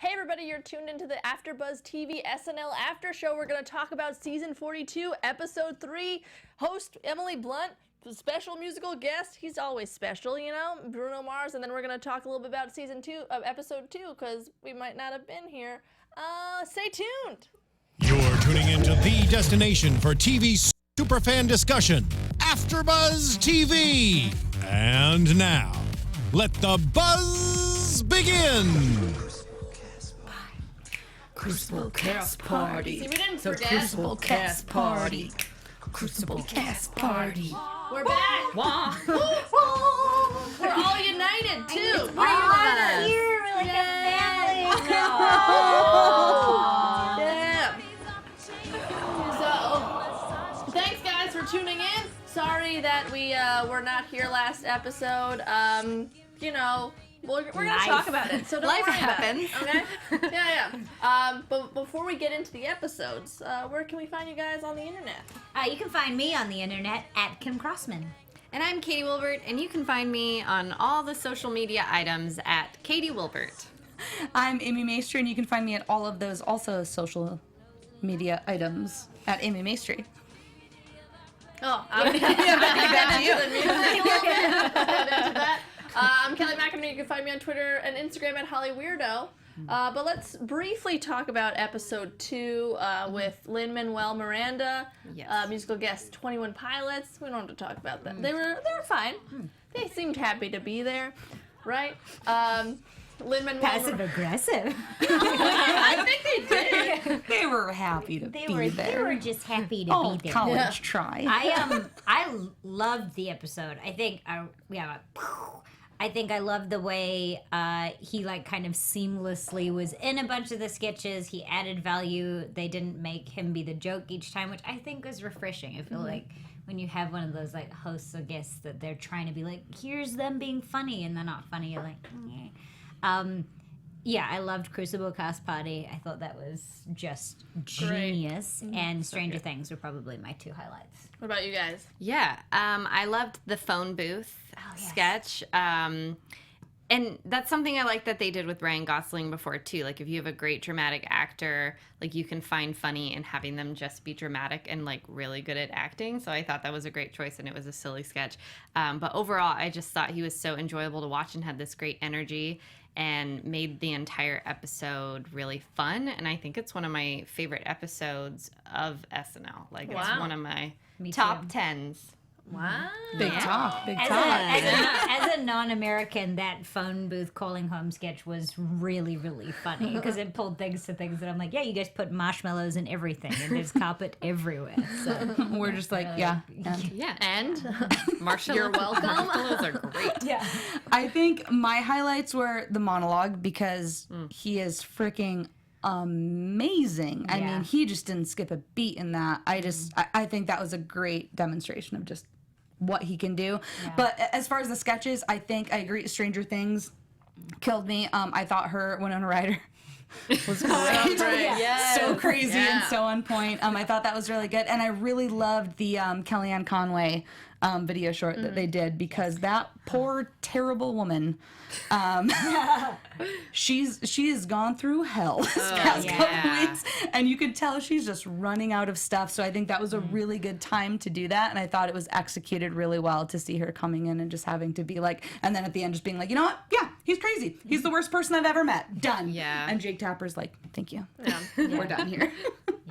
Hey everybody, you're tuned into the AfterBuzz TV SNL After Show. We're going to talk about Season 42, Episode 3. Host Emily Blunt, special musical guest. He's always special, you know, Bruno Mars. And then we're going to talk a little bit about Season 2 of Episode 2 because we might not have been here. Stay tuned. You're tuning into the destination for TV superfan discussion, AfterBuzz TV. And now, let the buzz begin. Crucible Cast Party. See, we didn't The forget. Crucible Cast Party. Crucible Cast Party. We're back. Wow. We're all united, too. We're all here like a family. Yeah. So, thanks guys for tuning in. Sorry that we were not here last episode. You know, we're gonna talk about it, so don't Life worry happens. about it. Okay? Yeah. But before we get into the episodes, where can we find you guys on the internet? You can find me on the internet at Kim Crossman. And I'm Katie Wilbert, and you can find me on all the social media items at Katie Wilbert. I'm Amy Maestri, and you can find me at all of those also social media items at Amy Maestri. Oh, I'm I'm Kelly McInerney. You can find me on Twitter and Instagram at HollyWeirdo. But let's briefly talk about episode 2 with Lin-Manuel, Miranda, Yes. musical guest 21 Pilots. We don't have to talk about that. They were fine. They seemed happy to be there, right? Lin-Manuel. Passive aggressive. I think they did. They were happy to They be were there. just happy to Oh, be there. college try. I loved the episode. I think I loved the way he like kind of seamlessly was in a bunch of the sketches. He added value. They didn't make him be the joke each time, which I think was refreshing. I feel like when you have one of those like hosts or guests that they're trying to be like, here's them being funny, and they're not funny. You're like, yeah, I loved Crucible Cast Party. I thought that was just genius. And Stranger Things were probably my 2 highlights. What about you guys? Yeah, I loved the phone booth sketch. And that's something I like that they did with Ryan Gosling before, too. Like, if you have a great dramatic actor, like, you can find funny in having them just be dramatic and, like, really good at acting. So I thought that was a great choice, and it was a silly sketch. But overall, I just thought he was so enjoyable to watch and had this great energy and made the entire episode really fun. And I think it's one of my favorite episodes of SNL. Like, it's one of my top 10s. Wow. Big talk. As a non-American, that phone booth calling home sketch was really, really funny because it pulled things to things that I'm like, yeah, you guys put marshmallows in everything and there's carpet everywhere. So We're just like, yeah. Yeah. And You're welcome. Marshmallows are great. yeah. I think my highlights were the monologue because he is freaking amazing. I mean, he just didn't skip a beat in that. I think that was a great demonstration of just what he can do. Yeah. But as far as the sketches, I think I agree. Stranger Things killed me. I thought her Winona Ryder was great. So crazy and so on point. I thought that was really good, and I really loved the Kellyanne Conway video short that they did because that poor terrible woman, she has gone through hell this past couple weeks, and you could tell she's just running out of stuff. So I think that was a really good time to do that, and I thought it was executed really well to see her coming in and just having to be like, and then at the end just being like, you know what? Yeah, he's crazy. He's the worst person I've ever met. Done. Yeah. And Jake Tapper's like, thank you. Yeah. We're done here.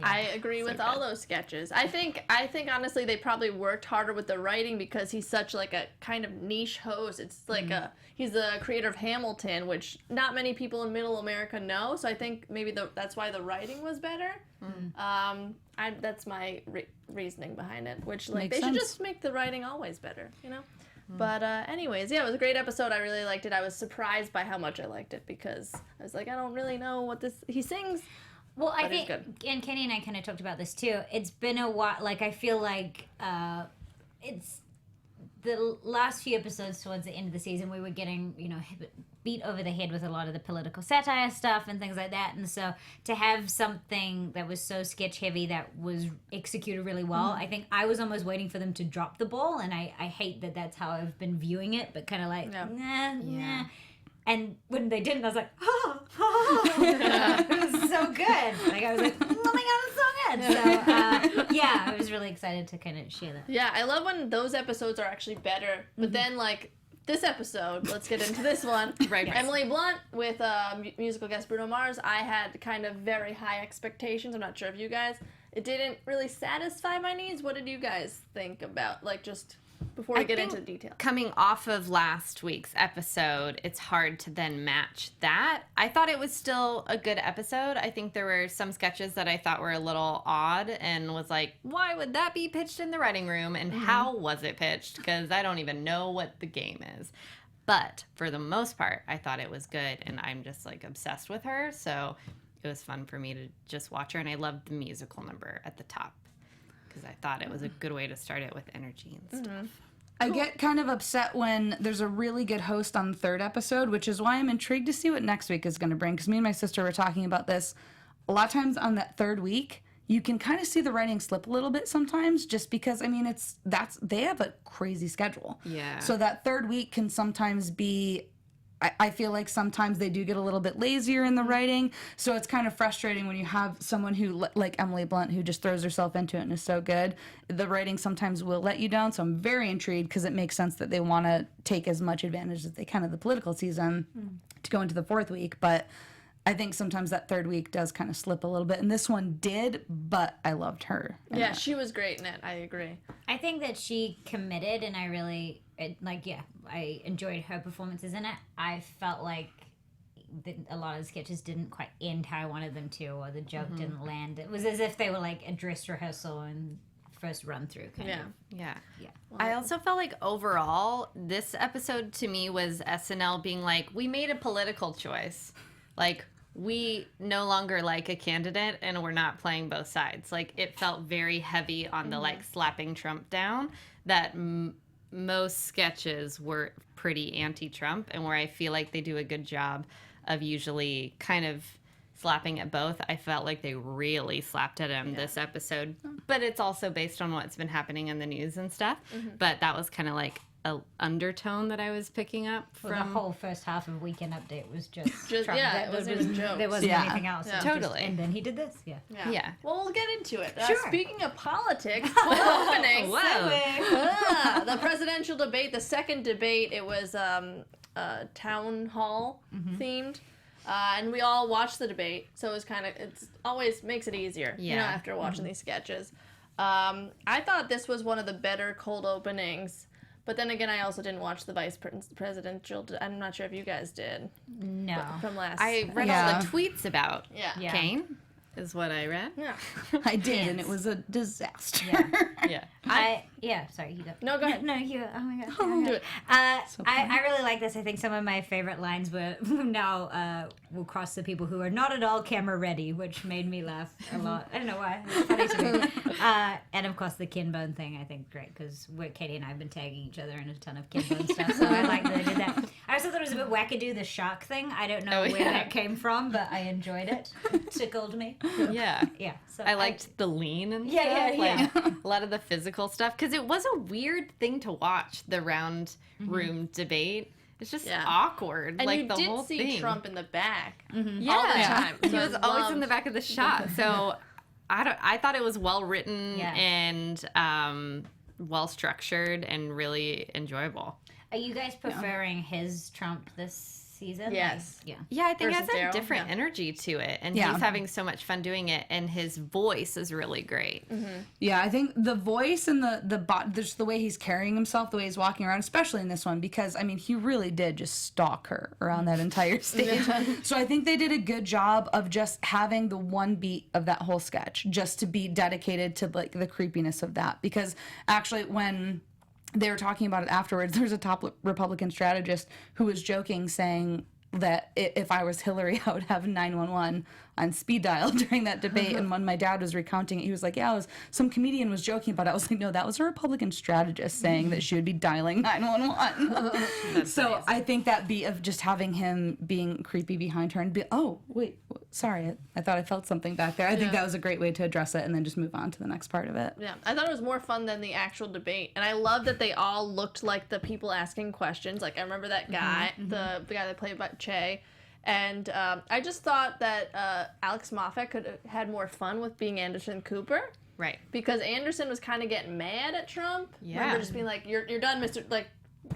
I agree with all those sketches. I think honestly they probably worked harder with the writing because he's such like a kind of niche host. It's like he's the creator of Hamilton, which not many people in Middle America know. So I think maybe that's why the writing was better. That's my reasoning behind it. Which like Makes they should sense. just make the writing always better, you know. But anyways, yeah, it was a great episode. I really liked it. I was surprised by how much I liked it because I was like, I don't really know what he sings. Well, I But it's think, good. and Kenny and I kind of talked about this too. It's been a while. Like, I feel like it's the last few episodes towards the end of the season, we were getting, beat over the head with a lot of the political satire stuff and things like that. And so to have something that was so sketch heavy that was executed really well, I think I was almost waiting for them to drop the ball. And I hate that that's how I've been viewing it, but kind of like, nah. And when they didn't, I was like, it was so good. Like I was like, oh my god, it's so good. So yeah, I was really excited to kind of share that. Yeah, I love when those episodes are actually better. But then like this episode, let's get into this one. Right. Emily Blunt with musical guest Bruno Mars. I had kind of very high expectations. I'm not sure if you guys. It didn't really satisfy my needs. What did you guys think about, like, just before we get into the detail? Coming off of last week's episode, it's hard to then match that. I thought it was still a good episode. I think there were some sketches that I thought were a little odd and was like, why would that be pitched in the writing room? And how was it pitched? Because I don't even know what the game is. But for the most part, I thought it was good. And I'm just, like, obsessed with her. So it was fun for me to just watch her. And I loved the musical number at the top, because I thought it was a good way to start it with energy and stuff. I get kind of upset when there's a really good host on the third episode, which is why I'm intrigued to see what next week is going to bring, because me and my sister were talking about this. A lot of times on that third week, you can kind of see the writing slip a little bit sometimes, just because, I mean, they have a crazy schedule. Yeah. So that third week can sometimes be, I feel like sometimes they do get a little bit lazier in the writing, so it's kind of frustrating when you have someone who, like Emily Blunt, who just throws herself into it and is so good. The writing sometimes will let you down, so I'm very intrigued, because it makes sense that they want to take as much advantage as they can of the political season to go into the fourth week, but I think sometimes that third week does kind of slip a little bit, and this one did, but I loved her. Yeah, she was great in it. I agree. I think that she committed, and I really, I enjoyed her performances in it. I felt like a lot of the sketches didn't quite end how I wanted them to, or the joke didn't land. It was as if they were like a dress rehearsal and first run through kind of. Yeah. Yeah. I also felt like overall, this episode to me was SNL being like, we made a political choice. Like, we no longer like a candidate and we're not playing both sides. Like, it felt very heavy on the, like, slapping Trump down, that most sketches were pretty anti-Trump, and where I feel like they do a good job of usually kind of slapping at both. I felt like they really slapped at him this episode. But it's also based on what's been happening in the news and stuff. But that was kind of like a undertone that I was picking up from Well, the whole first half of Weekend Update was just Trump. yeah, it was jokes. There wasn't Yeah. anything else. Yeah. It just- Totally. and then he did this. Yeah. Yeah. Well, we'll get into it. Sure. Speaking of politics, cold openings. Whoa. The presidential debate, the second debate, it was town hall themed. And we all watched the debate, so it was it's always makes it easier, after watching these sketches. I thought this was one of the better cold openings, but then again, I also didn't watch the presidential. I'm not sure if you guys did. No. From last. I read all the tweets about Yeah. Kane, is what I read. Yeah. I did, and it was a disaster. Yeah. Sorry, you go. No, go ahead. No, you go. Oh my god. Do it. I really like this. I think some of my favorite lines were now will cross the people who are not at all camera ready, which made me laugh a lot. I don't know why. It's funny to me. And of course the kin bone thing, I think great, because Katie and I have been tagging each other in a ton of kin bone stuff, so I like that they did that. I also thought it was a bit wackadoo, the shark thing. I don't know where that came from, but I enjoyed it. It tickled me. Yeah. Yeah. So I liked the lean and Yeah, stuff. Like, a lot of the physical stuff. Because it was a weird thing to watch, the round room debate. It's just awkward. And like you the did whole see thing. Trump in the back Yeah. all the time. He So was I always in loved- the back of the shot. So I thought it was well written Yeah. and well structured and really enjoyable. Are you guys preferring his Trump this season? Yes. Yeah. Yeah, I think it has Versus a Daryl, different yeah. energy to it, and Yeah. he's having so much fun doing it, and his voice is really great. Yeah, I think the voice and just the way he's carrying himself, the way he's walking around, especially in this one, because, I mean, he really did just stalk her around that entire stage. So I think they did a good job of just having the one beat of that whole sketch just to be dedicated to, like, the creepiness of that. Because actually, when they were talking about it afterwards, there was a top Republican strategist who was joking, saying that if I was Hillary, I would have 911 on speed dial during that debate. And when my dad was recounting it, he was like, yeah, some comedian was joking about it. I was like, no, that was a Republican strategist saying that she would be dialing 911. So I think that beat of just having him being creepy behind her and be, oh, wait, sorry, I thought I felt something back there. I think that was a great way to address it and then just move on to the next part of it. Yeah, I thought it was more fun than the actual debate, and I love that they all looked like the people asking questions. Like I remember that guy, the guy that played by Che, and I just thought that Alex Moffat could have had more fun with being Anderson Cooper. Right. Because Anderson was kind of getting mad at Trump. Yeah. Remember just being like, "You're done, Mr. Like,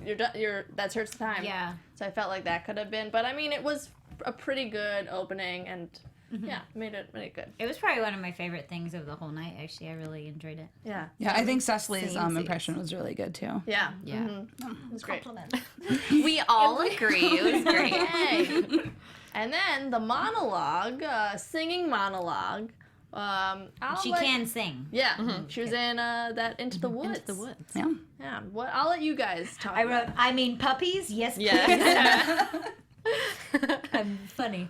you're done. That's hurts the time." Yeah. So I felt like that could have been, but I mean, it was a pretty good opening, and yeah, made it good. It was probably one of my favorite things of the whole night. Actually, I really enjoyed it. Yeah. Yeah, I think Cecily's Same impression was really good too. Yeah. Yeah. Mm-hmm. It was great. We all agree. It was great. Yay. And then the monologue, singing monologue. She can sing. Yeah, she was in that Into the Woods. Into the Woods. Yeah. Yeah. What? I'll let you guys talk. I wrote, I mean, puppies? Yes, please. Yeah. I'm funny.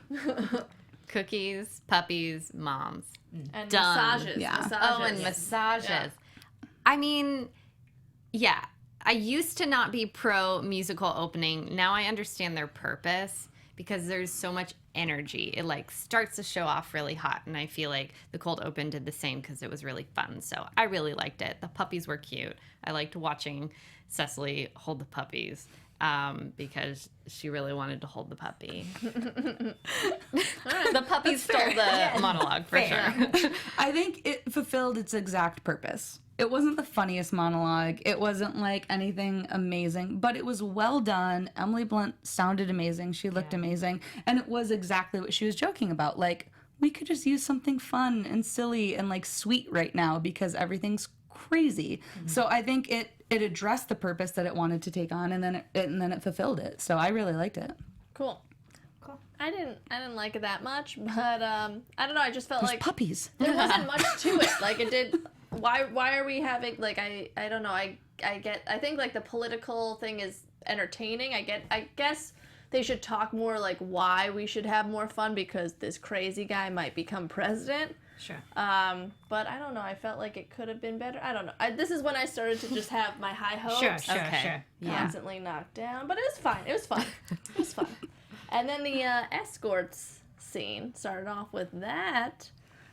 Cookies, puppies, moms. and Done. massages. Yeah. Massages. Oh, and massages. Yeah. I mean, yeah. I used to not be pro musical opening. Now I understand their purpose because there's so much energy. It like starts the show off really hot, and I feel like the cold open did the same because it was really fun. So I really liked it. The puppies were cute. I liked watching Cecily hold the puppies because she really wanted to hold the puppy. The puppy stole the monologue for sure. I think it fulfilled its exact purpose. It wasn't the funniest monologue. It wasn't like anything amazing, but it was well done. Emily Blunt sounded amazing. She looked amazing. And it was exactly what she was joking about. Like, we could just use something fun and silly and like sweet right now because everything's crazy. So I think it addressed the purpose that it wanted to take on, and then it fulfilled it. So I really liked it. Cool. I didn't like it that much, but I don't know. I just felt There's like puppies. there wasn't much to it. Like it did. Why are we having like I don't know. I think like the political thing is entertaining. I guess they should talk more like why we should have more fun because this crazy guy might become president. Sure. But I don't know. I felt like it could have been better. I don't know. This is when I started to just have my high hopes Okay. constantly knocked down. But it was fine. It was fun. It was fun. And then the escorts scene started off with that.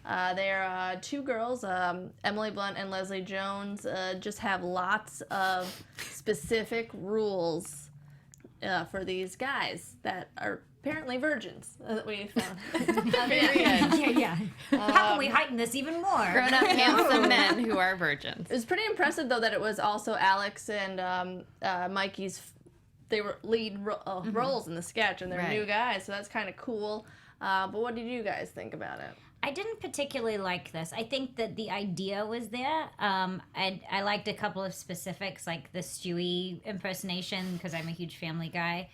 There are two girls, Emily Blunt and Leslie Jones, just have lots of specific rules for these guys that are apparently virgins that we found. Yeah. How can we heighten this even more? Grown-up, handsome men who are virgins. It was pretty impressive, though, that it was also Alex and Mikey's. They were lead roles in the sketch, and they're new guys, so that's kind of cool. But what did you guys think about it? I didn't particularly like this. I think that the idea was there. I liked a couple of specifics, like the Stewie impersonation, because I'm a huge Family Guy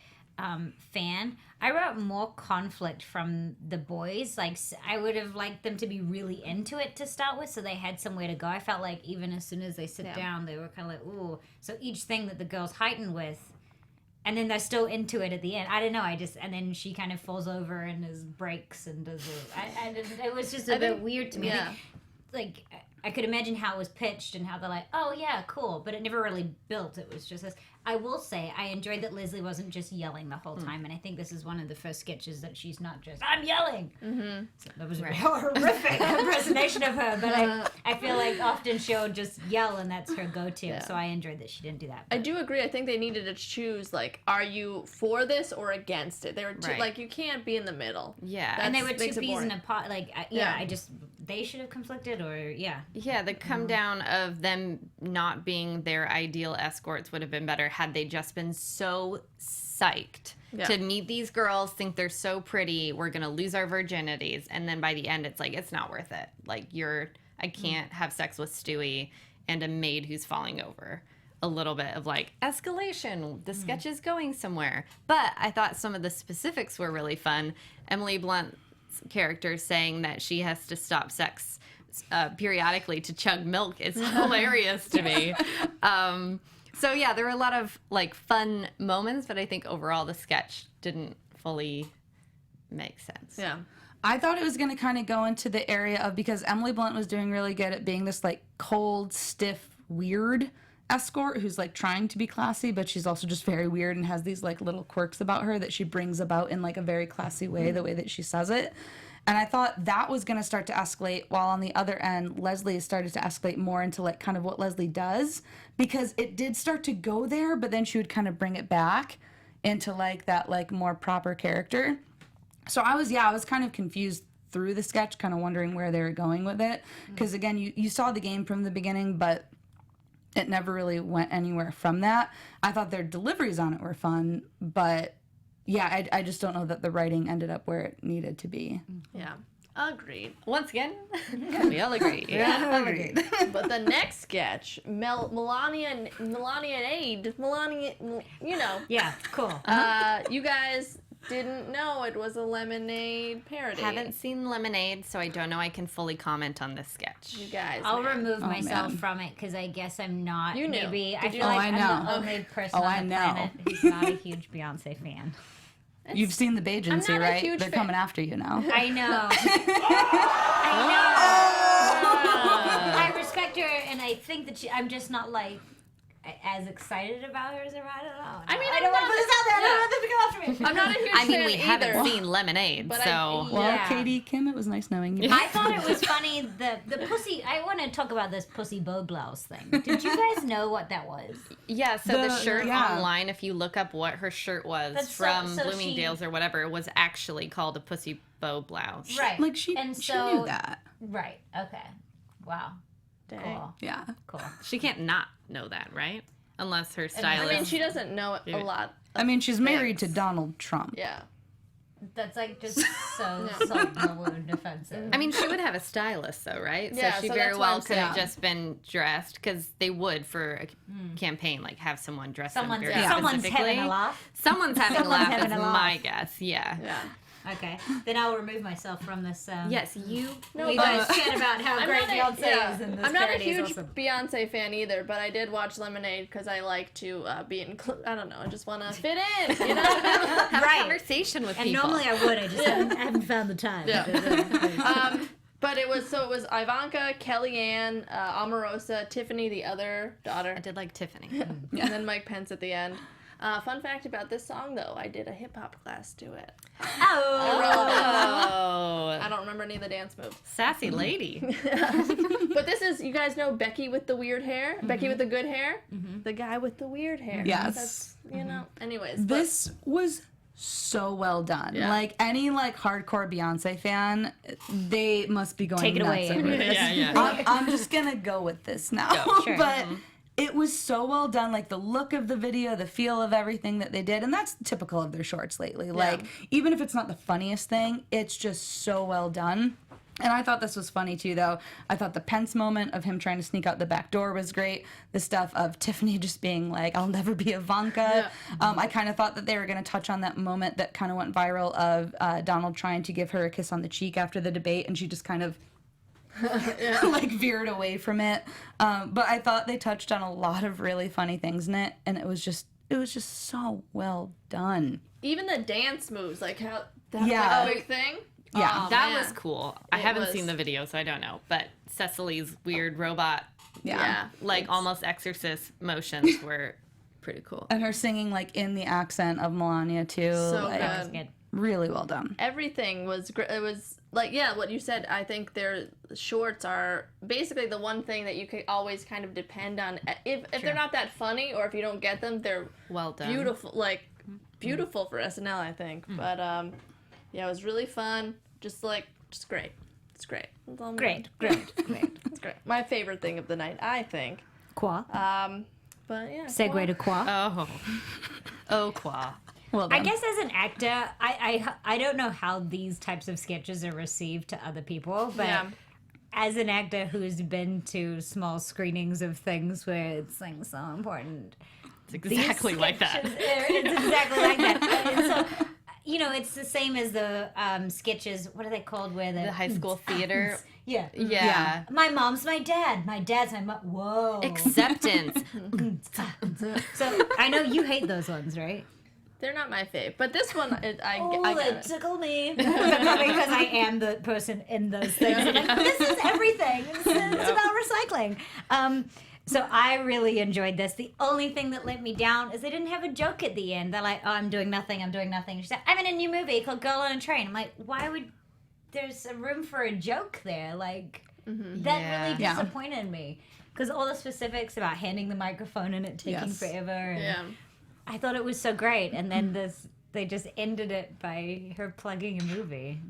fan. I wrote more conflict from the boys. Like, I would have liked them to be really into it to start with, so they had somewhere to go. I felt like even as soon as they sit down, they were kind of like, ooh. So each thing that the girls heighten with, and then they're still into it at the end. I don't know. And then she kind of falls over and breaks and does it. It was just a bit weird to me. Yeah. I could imagine how it was pitched and how they're like, oh yeah, cool. But it never really built. It was just this. I will say, I enjoyed that Leslie wasn't just yelling the whole time. And I think this is one of the first sketches that she's not just, I'm yelling. Mm-hmm. So that was a horrific impersonation of her. But I feel like often she'll just yell and that's her go-to. Yeah. So I enjoyed that she didn't do that. I do agree. I think they needed to choose, like, are you for this or against it? They were like, you can't be in the middle. Yeah. And they were two peas in a pot. Like, they should have conflicted or, Yeah, the come down of them not being their ideal escorts would have been better had they just been so psyched to meet these girls, think they're so pretty, we're going to lose our virginities. And then by the end, it's like, it's not worth it. Like, I can't have sex with Stewie and a maid who's falling over. A little bit of like escalation. The sketch is going somewhere. But I thought some of the specifics were really fun. Emily Blunt's character saying that she has to stop sex periodically to chug milk is hilarious to me. So yeah, there were a lot of like fun moments, but I think overall the sketch didn't fully make sense. Yeah. I thought it was going to kind of go into the area of, because Emily Blunt was doing really good at being this like cold, stiff, weird escort who's like trying to be classy, but she's also just very weird and has these like little quirks about her that she brings about in like a very classy way, the way that she says it. And I thought that was going to start to escalate, while on the other end, Leslie started to escalate more into like kind of what Leslie does, because it did start to go there, but then she would kind of bring it back into like that like more proper character. So I was kind of confused through the sketch, kind of wondering where they were going with it. Because again, you saw the game from the beginning, but it never really went anywhere from that. I thought their deliveries on it were fun, but yeah, I just don't know that the writing ended up where it needed to be. Yeah. Agreed. Once again, we all agree. Agreed. But the next sketch, Melania and Aid, you know. Yeah, cool. You guys didn't know it was a Lemonade parody. Haven't seen Lemonade, so I don't know I can fully comment on this sketch. You guys. I'll man. remove myself man. from it because I guess I'm not. You knew. Maybe I Did feel you? like I I'm know. the only person I on the know. planet who's not a huge Beyonce fan. You've seen the Bajancy, I'm not a right? huge They're fan. coming after you now. I know. I respect her, and I think that I'm just not like as excited about her as I don't know. I mean, I don't want to put this out there. I don't want them to go after me. I'm not a huge I mean, fan we either. haven't seen Lemonade, But so... Well, Yeah. Katie, Kim, it was nice knowing you. I thought it was funny, the pussy, I want to talk about this pussy bow blouse thing. Did you guys know what that was? Yeah, so the shirt yeah. online, if you look up what her shirt was That's from so Bloomingdale's or whatever, was actually called a pussy bow blouse. Right. Like she and knew so, that. Right, okay. Wow. Dang. Cool. Yeah. Cool. She can't not know that, right? Unless her I stylist... mean, she doesn't know it a lot. I mean, she's married to Donald Trump. Yeah. That's like just so and defensive. I mean, she would have a stylist, though, right? Yeah, so she so very that's what well I'm could have saying. just been dressed, because they would, for a campaign, like, have someone dress them Someone's, very someone's specifically. having a laugh. Someone's having a Someone's laugh having is a laugh. my guess, yeah. Yeah. Okay. Then I will remove myself from this. Yes, you... No, You but guys chat about how I'm great not a- Beyonce yeah. is in this I'm not a parody is huge awesome. Beyonce fan either, but I did watch Lemonade because I like to be I don't know, I just want to fit in, you know? have Right. a conversation with And people. normally I would, I just haven't found the time. Yeah. But it was Ivanka, Kellyanne, Omarosa, Tiffany, the other daughter, I did like Tiffany. and then Mike Pence at the end. Fun fact about this song, though, I did a hip-hop class to it. Oh, I don't remember any of the dance moves. sassy lady. But this is, you guys know Becky with the weird hair? Becky with the good hair? The guy with the weird hair. Yes. That's, you know, anyways. but- This was so well done. Yeah. Like any like hardcore Beyonce fan, they must be going Take it nuts away, over Emily. this. Yeah. I'm just gonna go with this now. Sure. But it was so well done. Like the look of the video, the feel of everything that they did, and that's typical of their shorts lately. Like even if it's not the funniest thing, it's just so well done. And I thought this was funny too, though. I thought the Pence moment of him trying to sneak out the back door was great. The stuff of Tiffany just being like, "I'll never be Ivanka." I kind of thought that they were going to touch on that moment that kind of went viral of Donald trying to give her a kiss on the cheek after the debate, and she just kind of like veered away from it. But I thought they touched on a lot of really funny things in it, and it was just so well done. Even the dance moves, like how that Yeah. was a big thing. Yeah. Oh, That man. was cool. I It haven't was. seen the video, so I don't know. But Cecily's weird robot, Yeah. like almost exorcist motions were pretty cool. And her singing like in the accent of Melania too. So like, good. Good. Really well done. Everything was great. It was like, yeah, what you said. I think their shorts are basically the one thing that you could always kind of depend on. If they're not that funny, or if you don't get them, they're Well done. beautiful. Like beautiful for SNL, I think. But yeah, it was really fun. Just great. It's great. That's all I'm Great. It's great. My favorite thing of the night, I think. Qua. But yeah. Segue to Qua. Oh, qua. Well I done. guess as an actor, I don't know how these types of sketches are received to other people, but Yeah. as an actor who's been to small screenings of things where it's like so important, It's exactly like that. It's exactly like that. And so, you know, it's the same as the sketches. What are they called? Where The high school theater. Yeah. Yeah. My mom's my dad. My dad's my mom. Whoa. Acceptance. So I know you hate those ones, right? They're not my fave, but this one, I Oh, get it it. tickle me. Because I am the person in those things. I'm like, this is everything. It's about recycling. So I really enjoyed this. The only thing that let me down is they didn't have a joke at the end. They're like, "Oh, I'm doing nothing. She said, "I'm in a new movie called Girl on a Train." I'm like, why would there's a room for a joke there. Like, Mm-hmm. that really disappointed me. Because all the specifics about handing the microphone and it taking forever. And I thought it was so great. And then they just ended it by her plugging a movie.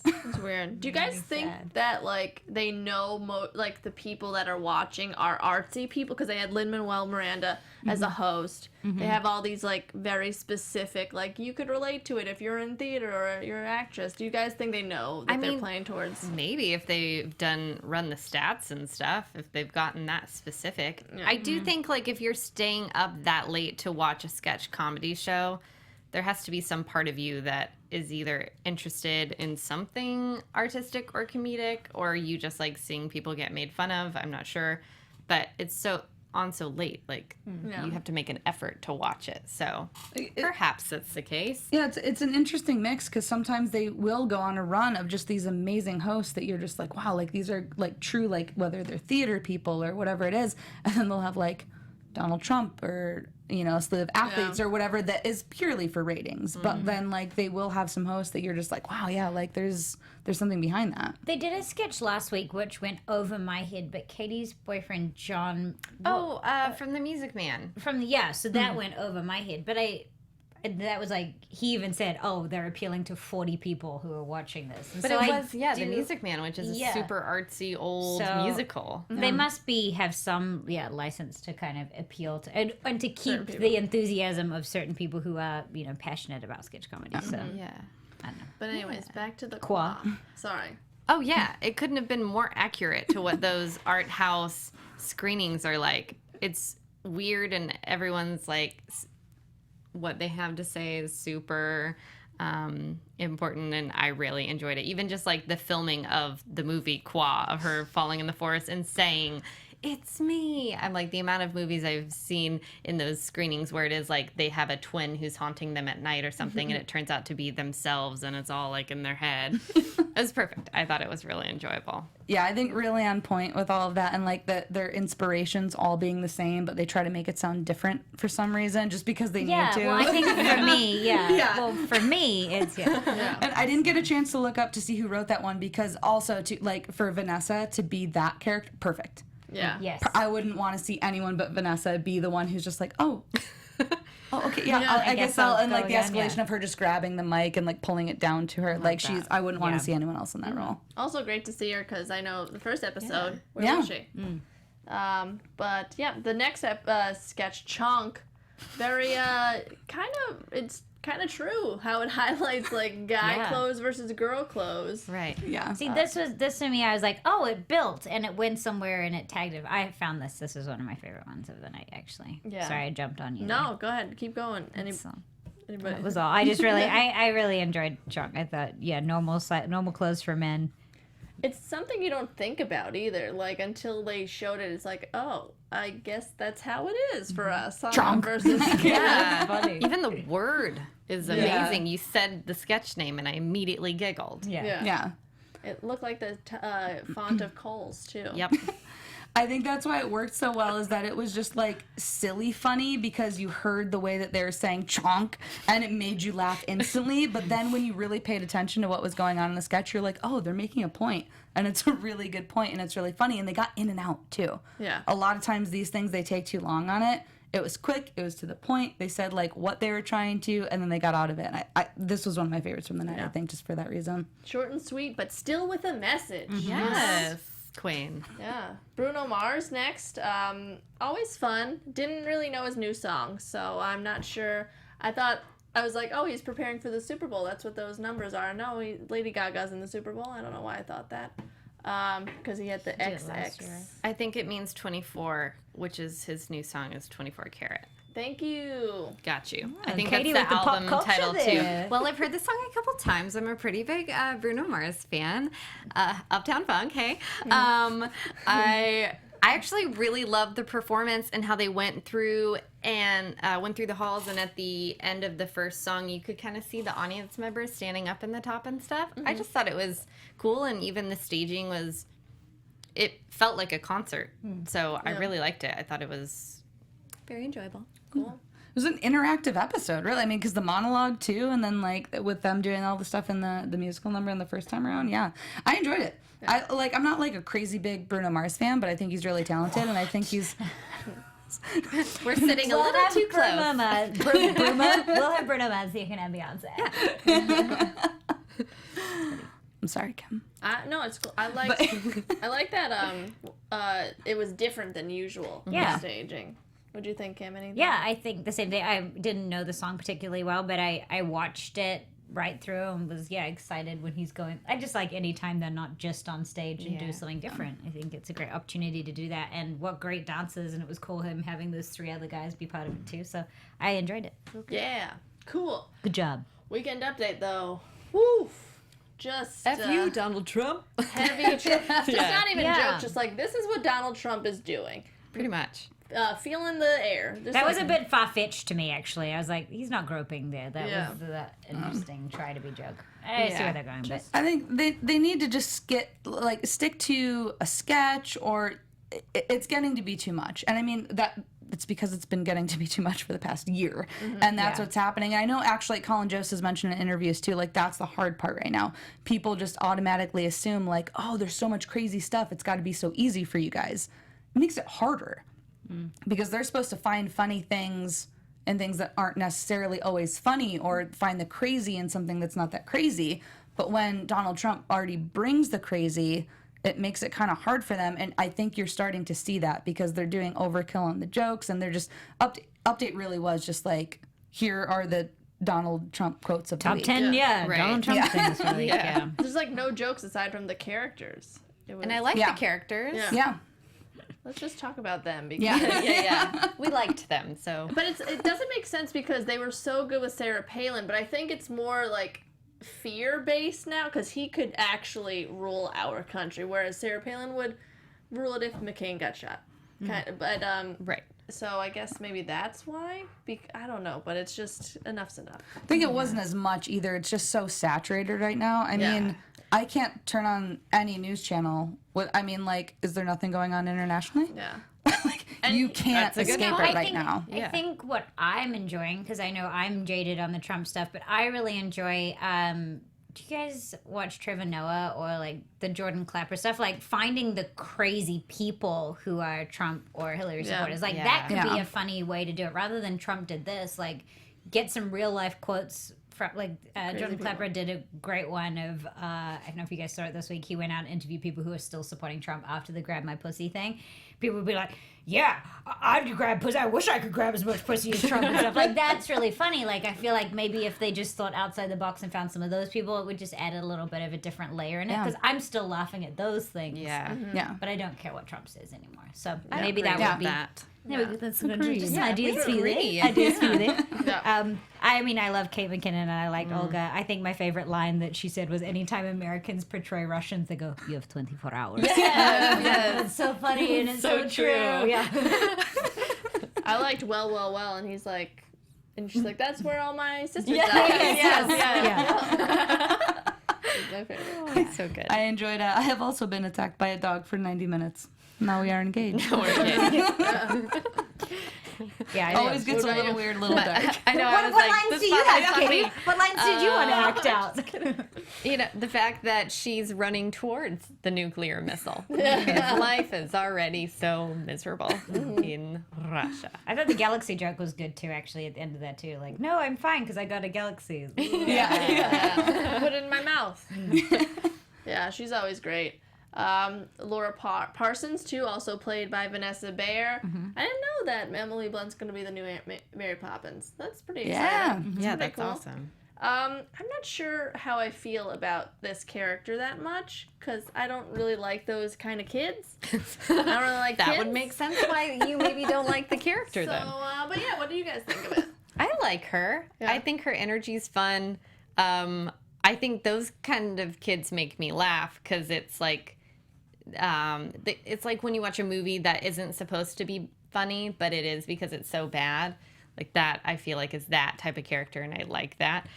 It's weird. Do you guys think that, like, they know, like, the people that are watching are artsy people? Because they had Lin-Manuel Miranda as a host. They have all these, like, very specific, like, you could relate to it if you're in theater or you're an actress. Do you guys think they know that they're playing towards? Maybe if they've run the stats and stuff, if they've gotten that specific. Yeah. I do think, like, if you're staying up that late to watch a sketch comedy show, there has to be some part of you that is either interested in something artistic or comedic, or you just like seeing people get made fun of. I'm not sure, but it's so late. Like you have to make an effort to watch it. So perhaps that's the case. Yeah, it's an interesting mix because sometimes they will go on a run of just these amazing hosts that you're just like, wow, like these are like true, like whether they're theater people or whatever it is, and then they'll have like Donald Trump or, you know, a slew of athletes or whatever that is purely for ratings. But then, like, they will have some hosts that you're just like, wow, yeah, like, there's something behind that. They did a sketch last week which went over my head, but Katie's boyfriend, John... From The Music Man. So that went over my head. But that was like, he even said, oh, they're appealing to 40 people who are watching this. And But so it was, The Music Man, which is a super artsy old musical. They must have some license to kind of appeal to and to keep the enthusiasm of certain people who are, you know, passionate about sketch comedy. So I don't know. But anyways, back to the Qua. Sorry. Oh, yeah. It couldn't have been more accurate to what those art house screenings are like. It's weird and everyone's like... what they have to say is super important, and I really enjoyed it. Even just like the filming of the movie Qua, of her falling in the forest and saying, "It's me." I'm like, the amount of movies I've seen in those screenings where it is like they have a twin who's haunting them at night or something, and it turns out to be themselves, and it's all like in their head. It was perfect. I thought it was really enjoyable. Yeah, I think really on point with all of that, and like their inspirations all being the same, but they try to make it sound different for some reason, just because they need to. Well, I think for me, well, for me, it's And I didn't get a chance to look up to see who wrote that one because also to like for Vanessa to be that character, perfect. Yeah. Yes. I wouldn't want to see anyone but Vanessa be the one who's just like, oh, okay, yeah. I guess I'll, and like the escalation of her just grabbing the mic and like pulling it down to her, like I wouldn't want to see anyone else in that role. Also great to see her because I know the first episode. Where was she? But yeah, the next sketch, Chunk, very it's kind of true how it highlights like guy clothes versus girl clothes. Right. Yeah. See, this to me, I was like, oh, it built and it went somewhere and it tagged it. I found this. This was one of my favorite ones of the night, actually. Yeah. Sorry, I jumped on you. No, go ahead, keep going. Anybody? Anybody? That was all. I just really, I really enjoyed Chunk. I thought, normal clothes for men. It's something you don't think about either. Like until they showed it, it's like, oh, I guess that's how it is for us. Chunk. Versus Funny. Even the word is amazing. You said the sketch name, and I immediately giggled. Yeah. It looked like the font of Coles too. Yep. I think that's why it worked so well is that it was just like silly funny because you heard the way that they were saying chonk and it made you laugh instantly. But then when you really paid attention to what was going on in the sketch, you're like, oh, they're making a point. And it's a really good point and it's really funny. And they got in and out too. Yeah. A lot of times these things, they take too long on it. It was quick. It was to the point. They said like what they were trying to, and then they got out of it. And I this was one of my favorites from the night, I think, just for that reason. Short and sweet, but still with a message. Yes. Queen. Yeah. Bruno Mars next. Always fun. Didn't really know his new song, so I'm not sure. I was like, oh, he's preparing for the Super Bowl. That's what those numbers are. No, Lady Gaga's in the Super Bowl. I don't know why I thought that. Because he had the XX. I think it means 24, which is his new song is 24 Karat. Thank you. Got you. I think Katie that's the with the pop album culture title there. too. Well, I've heard this song a couple times. I'm a pretty big Bruno Mars fan. Uptown Funk, hey. I actually really loved the performance and how they went through the halls, and at the end of the first song, you could kind of see the audience members standing up in the top and stuff. I just thought it was cool, and even the staging it felt like a concert. So I really liked it. I thought it was very enjoyable. Cool. was an interactive episode, really. I mean, because the monologue too, and then like with them doing all the stuff in the musical number in the first time around. Yeah, I enjoyed it. Yeah. I'm not like a crazy big Bruno Mars fan, but I think he's really talented, and I think he's. We're sitting a little too close. We'll have Bruno Mars, so you can have Beyonce. I'm sorry, Kim. No, it's cool. I like that. It was different than usual. Yeah. Staging. What do you think, Kim? Anything? Yeah, I think the same thing. I didn't know the song particularly well, but I watched it right through and was excited when he's going. I just like any time they're not just on stage and do something different. I think it's a great opportunity to do that, and what great dancers, and it was cool him having those 3 other guys be part of it too. So I enjoyed it. Okay. Yeah, cool. Good job. Weekend update though. Woo. Just F you, Donald Trump. Heavy. Just not even joke. Just like this is what Donald Trump is doing. Pretty much. Feeling the air. Just that was a bit far-fetched to me, actually. I was like, he's not groping there. That was that interesting try to be joke. I see where they're going, but I think they need to just stick to a sketch, or it's getting to be too much. And I mean it's because it's been getting to be too much for the past year, and that's what's happening. I know actually Colin Jost has mentioned in interviews too, like that's the hard part right now. People just automatically assume like, oh, there's so much crazy stuff, it's got to be so easy for you guys. It makes it harder. Because they're supposed to find funny things and things that aren't necessarily always funny, or find the crazy in something that's not that crazy. But when Donald Trump already brings the crazy, it makes it kind of hard for them. And I think you're starting to see that because they're doing overkill on the jokes, and they're just update really was just like, here are the Donald Trump quotes of the top week. 10, Right. Donald Trump things for the week. Yeah. There's like no jokes aside from the characters. And I like the characters. Yeah. Let's just talk about them because Yeah. We liked them, so. But it doesn't make sense because they were so good with Sarah Palin, but I think it's more like fear-based now because he could actually rule our country, whereas Sarah Palin would rule it if McCain got shot. But right. So I guess maybe that's why. I don't know, but it's just enough's enough. I think it wasn't as much either. It's just so saturated right now. I mean, I can't turn on any news channel. Is there nothing going on internationally? Yeah. You can't escape it right now. I think what I'm enjoying, because I know I'm jaded on the Trump stuff, but I really enjoy. Do you guys watch Trevor Noah or like the Jordan Clapper stuff? Like finding the crazy people who are Trump or Hillary supporters. Like that could be a funny way to do it. Rather than Trump did this, like get some real life quotes. Jordan Clapper did a great one of, I don't know if you guys saw it this week, he went out and interviewed people who are still supporting Trump after the grab my pussy thing. People would be like, yeah, I'd grab pussy. I wish I could grab as much pussy as Trump and stuff. Like, that's really funny. Like, I feel like maybe if they just thought outside the box and found some of those people, it would just add a little bit of a different layer in it. Because I'm still laughing at those things. Yeah. Yeah. But I don't care what Trump says anymore. So maybe that would be... that. That's just ideas for you there. Ideas for you there. I mean, I love Kate McKinnon and I liked Olga. I think my favorite line that she said was, anytime Americans portray Russians, they go, you have 24 hours. Yeah. It's so funny and it's so true. Yeah. I liked well, and he's like, and she's like, that's where all my sisters Yeah. died. Yeah. He's my favorite. It's so good. I enjoyed I have also been attacked by a dog for 90 minutes. Now we are engaged. Yeah, I Always gets a little weird, little dark. I know. What lines do you have, Katie? What lines did you want to act out? You know, the fact that she's running towards the nuclear missile. His life is already so miserable in Russia. I thought the galaxy joke was good too, actually, at the end of that too. Like, no, I'm fine because I got a galaxy. Yeah. Put it in my mouth. Yeah, she's always great. Laura Parsons, too, also played by Vanessa Bayer. I didn't know that Emily Blunt's going to be the new Mary Poppins. That's pretty exciting. Yeah, pretty that's cool. awesome. I'm not sure how I feel about this character that much, because I don't really like those kind of kids. I don't really like That kids. would make sense why you maybe don't like the character then. But yeah, what do you guys think of it? I like her. Yeah. I think her energy's fun. I think those kind of kids make me laugh because it's like when you watch a movie that isn't supposed to be funny, but it is because it's so bad. Like that, I feel like is that type of character, and I like that.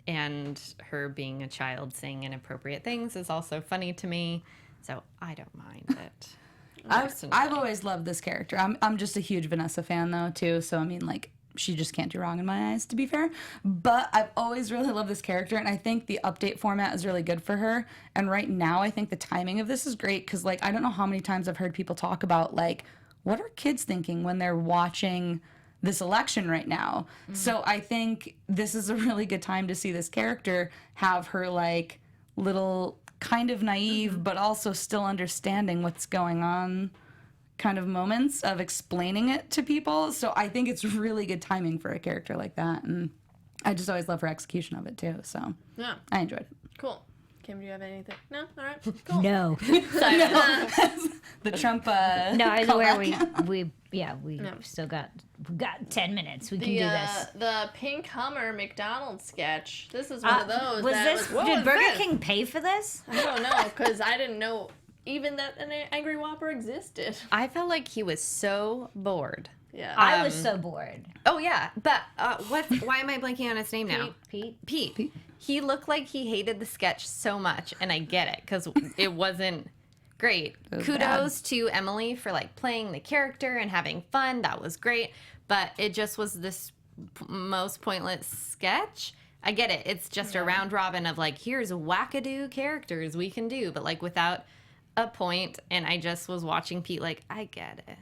And her being a child saying inappropriate things is also funny to me, so I don't mind it. I've always loved this character. I'm just a huge Vanessa fan though too. So I mean, like she just can't do wrong in my eyes, to be fair. But I've always really loved this character, and I think the update format is really good for her. And right now, I think the timing of this is great because, like, I don't know how many times I've heard people talk about, like, what are kids thinking when they're watching this election right now? So I think this is a really good time to see this character have her, like, little kind of naive, but also still understanding what's going on kind of moments of explaining it to people. So I think it's really good timing for a character like that. And I just always love her execution of it too. So Yeah. I enjoyed it. Cool. Kim, do you have anything? No? All right. Cool. No. The Trump No, I was aware callback. we still got 10 minutes. We can do this. The Pink Hummer McDonald's sketch. This is one of those. Did Burger King pay for this? I don't know, because I didn't know even that an Angry Whopper existed. I felt like he was so bored. Yeah. I was so bored. Oh yeah, but why am I blanking on his name now? Pete. He looked like he hated the sketch so much, and I get it because it wasn't great. Kudos to Emily for like playing the character and having fun. That was great, but it just was this most pointless sketch. I get it. It's just a round robin of like, here's wackadoo characters we can do, but like without a point. And I just was watching Pete like, I get it.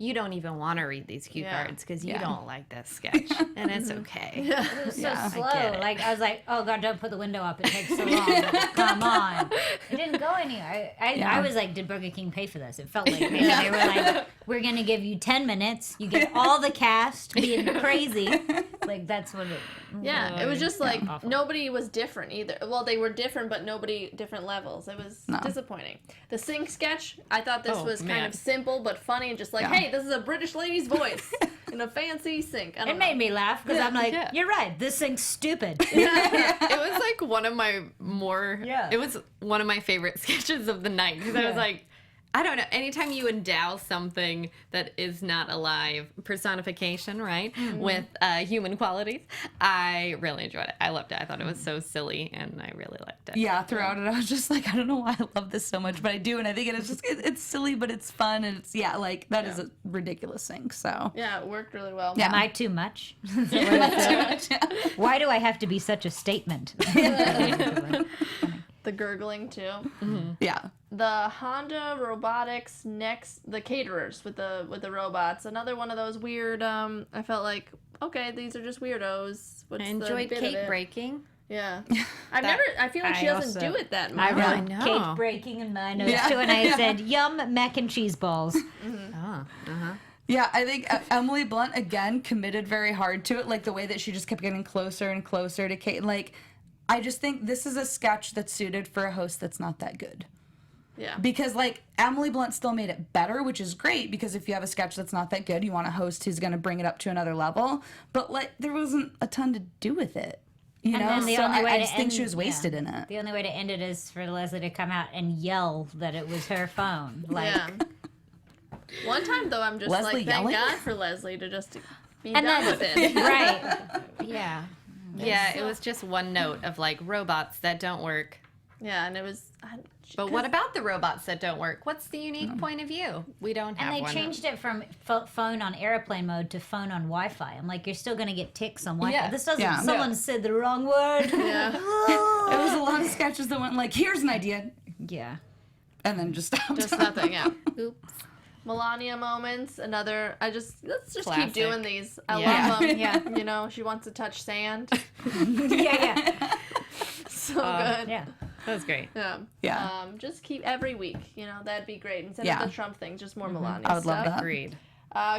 You don't even want to read these cue cards because you don't like this sketch, and it's okay. It was so slow. I get it. Like I was like, oh god, don't put the window up. It takes so long. Like, come on. It didn't go anywhere. I was like, did Burger King pay for this? It felt like maybe they were like, we're gonna give you 10 minutes. You get all the cast being crazy. Like that's what it. Yeah, it was just like nobody was different either. Well, they were different, but nobody different levels. It was disappointing. The sing sketch, I thought this was kind of simple but funny and just like, hey, this is a British lady's voice in a fancy sync. It made me laugh because I'm like, you're right. This thing's stupid. It was like one of my it was one of my favorite sketches of the night because I was like, I don't know. Anytime you endow something that is not alive, personification, right, with human qualities, I really enjoyed it. I loved it. I thought it was so silly, and I really liked it. Yeah, throughout it, I was just like, I don't know why I love this so much, but I do, and I think it's just it's silly, but it's fun, and it's like that is a ridiculous thing. So yeah, it worked really well. Am I too much? Why do I have to be such a statement? The gurgling too. Yeah. The Honda Robotics the caterers with the robots. Another one of those weird. I felt like, okay, these are just weirdos. I enjoyed cake breaking. Yeah, I feel like she doesn't do it that much. I wrote cake breaking in my notes too, and I said yum mac and cheese balls. Yeah, I think Emily Blunt again committed very hard to it, like the way that she just kept getting closer and closer to Kate. Like, I just think this is a sketch that's suited for a host that's not that good. Yeah. Because, like, Emily Blunt still made it better, which is great, because if you have a sketch that's not that good, you want a host who's going to bring it up to another level. But, like, there wasn't a ton to do with it. You know? So I just think she was wasted in it. The only way to end it is for Leslie to come out and yell that it was her phone. Like, one time, though, I'm just Leslie like, thank yelling? God for Leslie to just be done with it. Right. Yeah. Yeah, it was just one note of like robots that don't work. Yeah, and it was. But what about the robots that don't work? What's the unique point of view? We don't have one. And they changed it from phone on airplane mode to phone on Wi-Fi. I'm like, you're still going to get ticks on Wi-Fi. Yeah. This doesn't. Someone said the wrong word. Yeah. It was a lot of sketches that went like, here's an idea. Yeah. And then just stopped. Just nothing, yeah. Oops. Melania moments, let's just Classic. keep doing these. I love them. Yeah. You know, she wants to touch sand. Yeah. So good. Yeah. That was great. Yeah. Just keep every week, you know, that'd be great. Instead of the Trump thing, just more Melania I would stuff. love that. Agreed.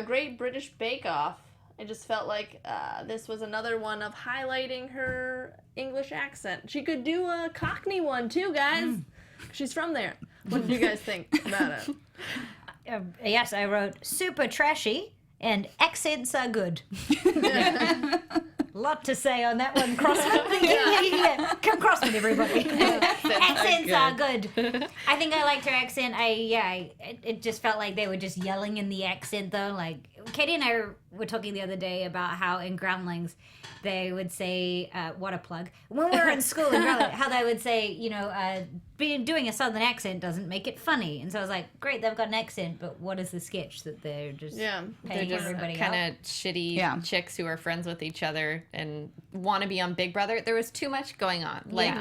Great British Bake Off. I just felt like this was another one of highlighting her English accent. She could do a Cockney one too, guys. She's from there. What did you guys think about it? Yes, I wrote super trashy and accents are good. Lot to say on that one. Crossman. Yeah. Come Crossman, everybody. Accents are good. I think I liked her accent. It just felt like they were just yelling in the accent though. Like Katie and I were talking the other day about how in Groundlings they would say, what a plug, when we were in school in Groundlings, how they would say, doing a southern accent doesn't make it funny. And so I was like, great, they've got an accent, but what is the sketch that they're just paying everybody kind of shitty chicks who are friends with each other and want to be on Big Brother. There was too much going on. Like,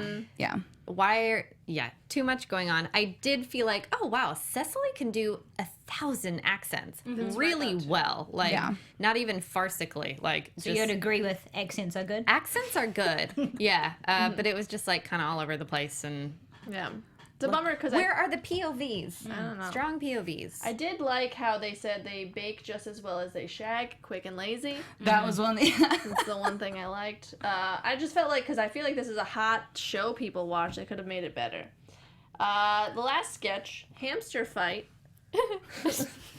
too much going on. I did feel like, oh wow, Cecily can do 1,000 accents really well. Like, not even farcically. Like, so you'd agree with accents are good? Accents are good, yeah. But it was just like kind of all over the place and it's a bummer because where are the POVs? I don't know. Strong POVs. I did like how they said they bake just as well as they shag, quick and lazy. That was one. That's the one thing I liked. I just felt like, because I feel like this is a hot show people watch, they could have made it better. The last sketch, hamster fight.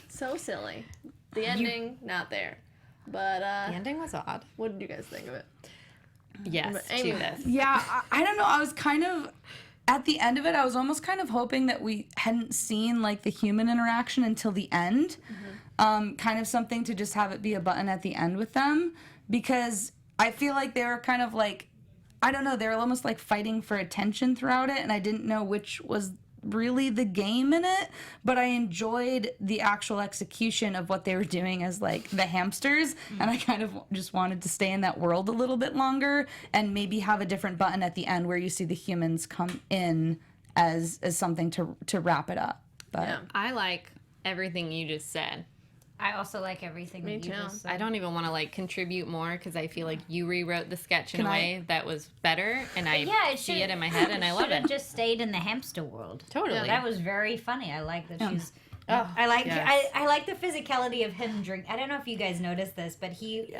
So silly. The ending, not there. But the ending was odd. What did you guys think of it? Yes, Amy. to this. Yeah, I don't know. I was kind of, at the end of it, I was almost kind of hoping that we hadn't seen like the human interaction until the end. Kind of something to just have it be a button at the end with them, because I feel like they were kind of like, I don't know, they were almost like fighting for attention throughout it, and I didn't know which was really the game in it, but I enjoyed the actual execution of what they were doing as like the hamsters, and I kind of just wanted to stay in that world a little bit longer and maybe have a different button at the end where you see the humans come in as something to wrap it up. But I like everything you just said. I also like everything that you just said. I don't even want to like contribute more because I feel like you rewrote the sketch in a way that was better, and I see it in my head and I love it. Just stayed in the hamster world. Totally. Yeah, that was very funny. I like that she's. I like the physicality of him drink. I don't know if you guys noticed this, but he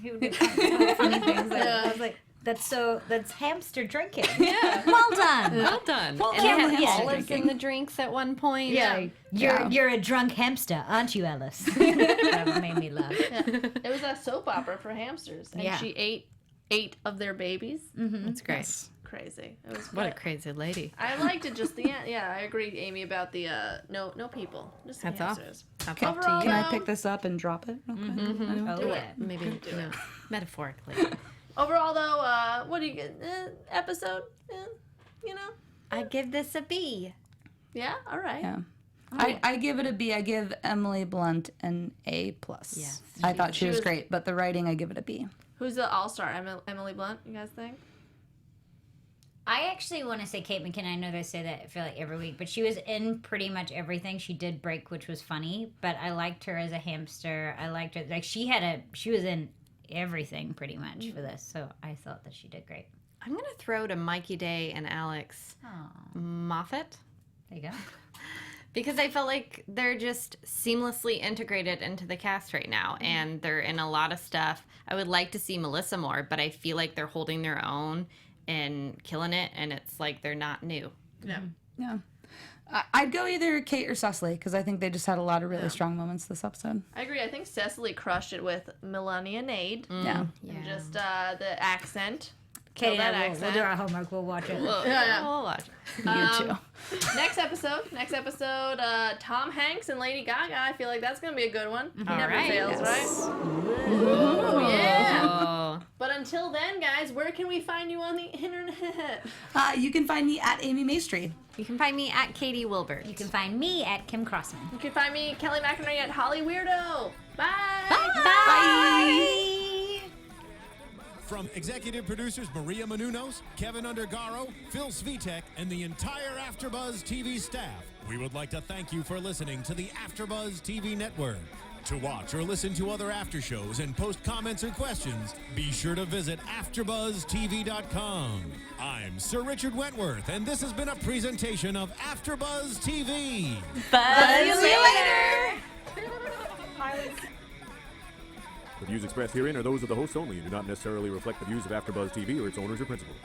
would do funny things. I was like, that's hamster drinking. Yeah. Well done. Well done. Well, and they had hamster olives in the drinks at one point. Yeah. You're a drunk hamster, aren't you, Alice? That made me laugh. Yeah. It was a soap opera for hamsters, and she ate 8 of their babies. That's great. Yes. Crazy. It was What a crazy lady. I liked it just the end. Yeah, I agree, Amy, about the no people, just the Hats off. hamsters. Hats off to Overall, you. can I pick this up and drop it? Okay. Oh, yeah. Maybe metaphorically. Overall, though, what do you get? Episode, I give this a B. Yeah, all right. Yeah. I give it a B. I give Emily Blunt an A+. Yes. I thought she was great, but the writing, I give it a B. Who's the all-star? Emily Blunt, you guys think? I actually want to say Kate McKinnon. I know they say that I feel like every week, but she was in pretty much everything. She did break, which was funny, but I liked her as a hamster. I liked her. Like, she was in everything pretty much for this, so I thought that she did great. I'm going to throw to Mikey Day and Alex Moffat. There you go. Because I felt like they're just seamlessly integrated into the cast right now, and they're in a lot of stuff. I would like to see Melissa more, but I feel like they're holding their own and killing it, and it's like they're not new. Yeah. I'd go either Kate or Cecily, because I think they just had a lot of really strong moments this episode. I agree. I think Cecily crushed it with Melania Nade. Yeah. And just the accent. Katie that and I accent. we'll do our homework. We'll watch it. We'll watch it. You too. Next episode, Tom Hanks and Lady Gaga. I feel like that's going to be a good one. He never right. fails, Yes. right? Ooh, yeah. Oh. But until then, guys, where can we find you on the internet? You can find me at Amy Maestri. You can find me at Katie Wilbert. You can find me at Kim Crossman. You can find me, Kelly McInerney, at Holly Weirdo. Bye. Bye. From executive producers Maria Menounos, Kevin Undergaro, Phil Svitek, and the entire AfterBuzz TV staff, we would like to thank you for listening to the AfterBuzz TV network. To watch or listen to other after shows and post comments or questions, be sure to visit AfterBuzzTV.com. I'm Sir Richard Wentworth, and this has been a presentation of AfterBuzz TV. Bye. See you later. The views expressed herein are those of the hosts only and do not necessarily reflect the views of AfterBuzz TV or its owners or principals.